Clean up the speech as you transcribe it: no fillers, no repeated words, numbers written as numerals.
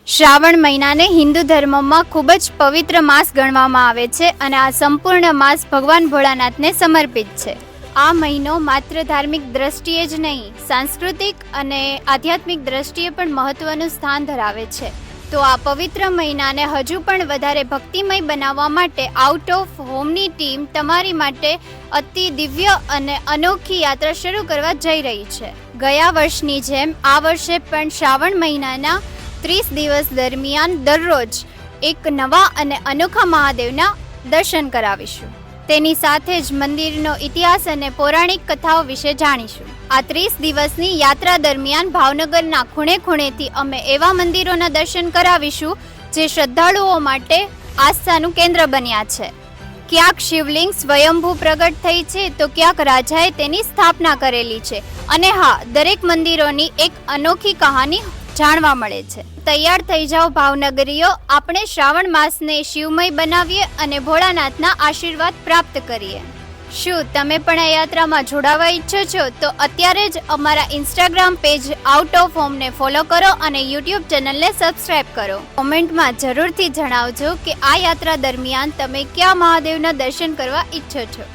શ્રાવણ મહિનાને હિન્દુ ધર્મમાં ખૂબ જ પવિત્ર માસ ગણવામાં આવે છે અને આ સંપૂર્ણ માસ ભગવાન ભોળાનાથને સમર્પિત છે. આ મહિનો માત્ર ધાર્મિક દ્રષ્ટિએ જ નહીં, સાંસ્કૃતિક અને આધ્યાત્મિક દ્રષ્ટિએ પણ મહત્વનું સ્થાન ધરાવે છે. તો આ પવિત્ર મહિનાને હજુ પણ વધારે ભક્તિમય બનાવવા માટે આઉટ ઓફ હોમની ટીમ તમારી માટે અતિ દિવ્ય અને અનોખી યાત્રા શરૂ કરવા જઈ રહી છે. ગયા વર્ષની જેમ આ વર્ષે પણ શ્રાવણ મહિનાના 30 દિવસ દરમિયાન દરરોજ એક નવા અને અનોખા મહાદેવના દર્શન કરાવીશું. તેની સાથે જ મંદિરનો ઇતિહાસ અને પૌરાણિક કથાઓ વિશે જાણીશું. આ 30 દિવસની યાત્રા દરમિયાન ભાવનગરના ખૂણે ખૂણેથી અમે એવા મંદિરોના દર્શન કરાવીશું જે શ્રદ્ધાળુઓ માટે આસ્થાનું કેન્દ્ર બન્યા છે. ક્યાંક શિવલિંગ સ્વયંભૂ પ્રગટ થઈ છે તો ક્યાંક રાજાએ તેની સ્થાપના કરેલી છે. અને હા, દરેક મંદિરોની એક અનોખી કહાની જાણવા મળે છે. તૈયાર થઈ જાઓ ભાવનગરીઓ, આપણે શ્રાવણ માસને શિવમય બનાવીએ અને ભોળાનાથના આશીર્વાદ પ્રાપ્ત કરીએ. શું તમે પણ આ યાત્રામાં જોડાવા ઈચ્છો છો? તો અત્યારે જ અમારા ઇન્સ્ટાગ્રામ પેજ આઉટ ઓફ હોમને ફોલો કરો અને યુટ્યુબ ચેનલને સબસ્ક્રાઇબ કરો. કોમેન્ટમાં જરૂરથી જણાવજો કે આ યાત્રા દરમિયાન તમે કયા મહાદેવના દર્શન કરવા ઈચ્છો છો.